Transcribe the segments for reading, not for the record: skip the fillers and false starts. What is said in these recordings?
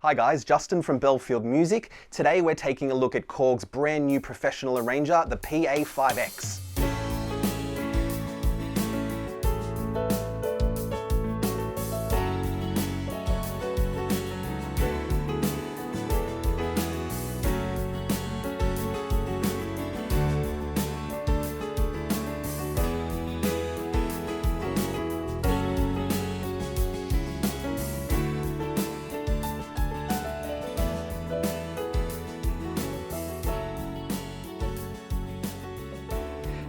Hi guys, Justin from Belfield Music. Today we're taking a look at Korg's brand new professional arranger, the PA5X.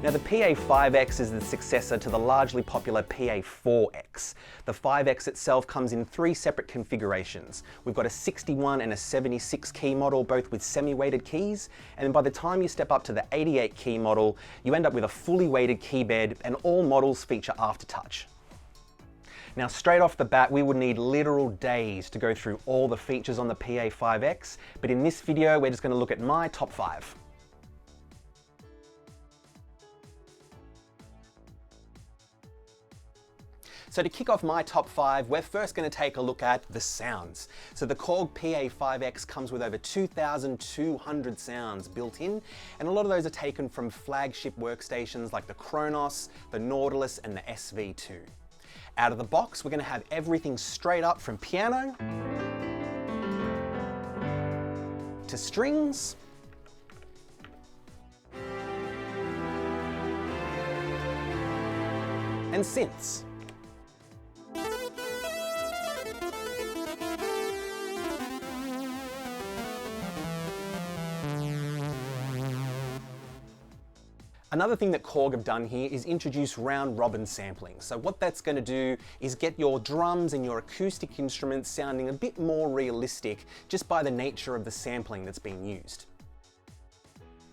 Now the PA5X is the successor to the largely popular PA4X. The 5X itself comes in three separate configurations. We've got a 61 and a 76 key model, both with semi-weighted keys, and by the time you step up to the 88 key model, you end up with a fully weighted key bed, and all models feature aftertouch. Now straight off the bat, we would need literal days to go through all the features on the PA5X, but in this video we're just going to look at my top 5. So to kick off my top 5, we're first going to take a look at the sounds. So the Korg PA5X comes with over 2,200 sounds built in, and a lot of those are taken from flagship workstations like the Kronos, the Nautilus, and the SV2. Out of the box, we're going to have everything straight up from piano to strings and synths. Another thing that Korg have done here is introduce round robin sampling. So what that's going to do is get your drums and your acoustic instruments sounding a bit more realistic just by the nature of the sampling that's being used.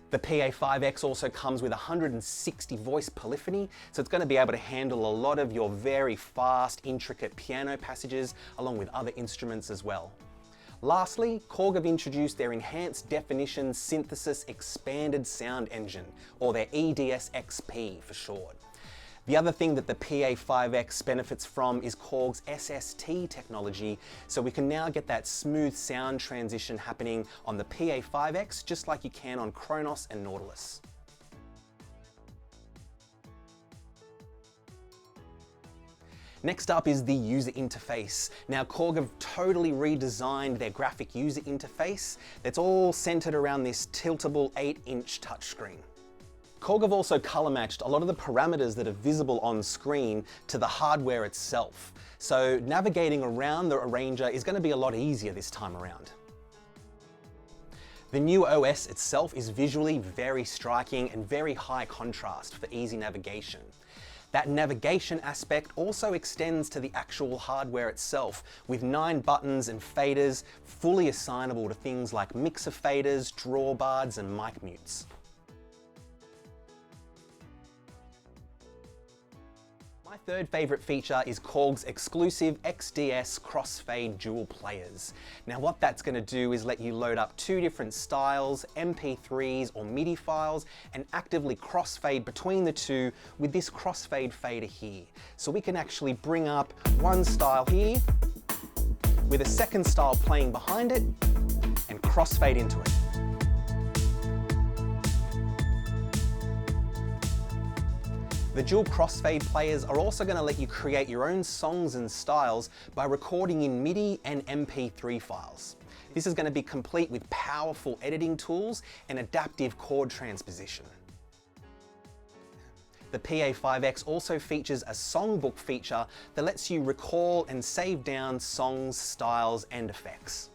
The PA5X also comes with 160 voice polyphony, so it's going to be able to handle a lot of your very fast, intricate piano passages along with other instruments as well. Lastly, Korg have introduced their Enhanced Definition Synthesis Expanded Sound Engine, or their EDS-XP for short. The other thing that the PA5X benefits from is Korg's SST technology, so we can now get that smooth sound transition happening on the PA5X just like you can on Kronos and Nautilus. Next up is the user interface. Now Korg have totally redesigned their graphic user interface that's all centered around this tiltable 8-inch touchscreen. Korg have also color matched a lot of the parameters that are visible on screen to the hardware itself. So navigating around the arranger is going to be a lot easier this time around. The new OS itself is visually very striking and very high contrast for easy navigation. That navigation aspect also extends to the actual hardware itself, with 9 buttons and faders fully assignable to things like mixer faders, drawbars, and mic mutes. My third favorite feature is Korg's exclusive XDS Crossfade Dual Players. Now what that's going to do is let you load up 2 different styles, MP3s or MIDI files, and actively crossfade between the two with this crossfade fader here. So we can actually bring up one style here with a second style playing behind it and crossfade into it. The dual Crossfade players are also going to let you create your own songs and styles by recording in MIDI and MP3 files. This is going to be complete with powerful editing tools and adaptive chord transposition. The PA5X also features a songbook feature that lets you recall and save down songs, styles, and effects.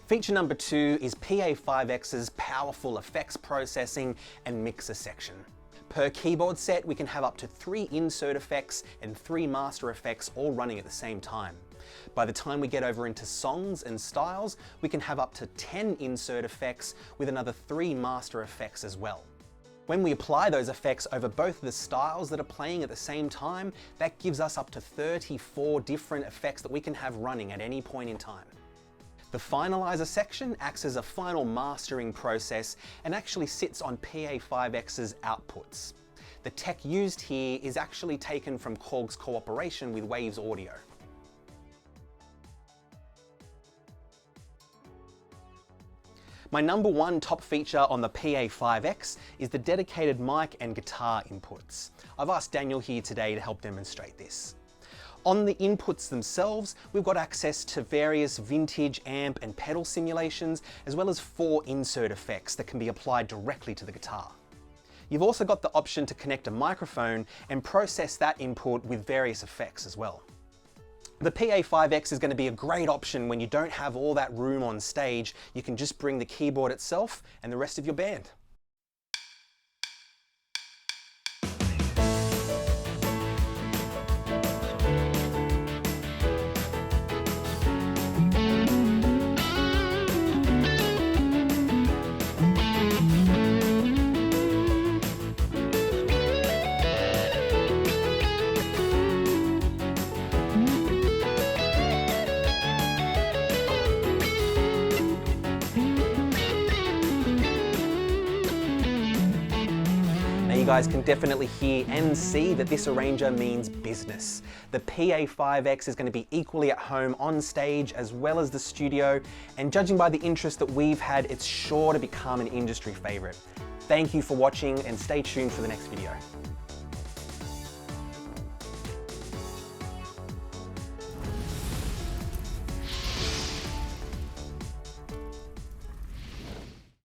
Feature number 2 is PA5X's powerful effects processing and mixer section. Per keyboard set, we can have up to 3 insert effects and 3 master effects all running at the same time. By the time we get over into songs and styles, we can have up to 10 insert effects with another 3 master effects as well. When we apply those effects over both the styles that are playing at the same time, that gives us up to 34 different effects that we can have running at any point in time. The finalizer section acts as a final mastering process and actually sits on PA5X's outputs. The tech used here is actually taken from Korg's cooperation with Waves Audio. My number one top feature on the PA5X is the dedicated mic and guitar inputs. I've asked Daniel here today to help demonstrate this. On the inputs themselves, we've got access to various vintage amp and pedal simulations, as well as 4 insert effects that can be applied directly to the guitar. You've also got the option to connect a microphone and process that input with various effects as well. The PA5X is going to be a great option when you don't have all that room on stage. You can just bring the keyboard itself and the rest of your band. You guys can definitely hear and see that this arranger means business. The PA5X is going to be equally at home on stage as well as the studio, and judging by the interest that we've had, it's sure to become an industry favorite. Thank you for watching and stay tuned for the next video.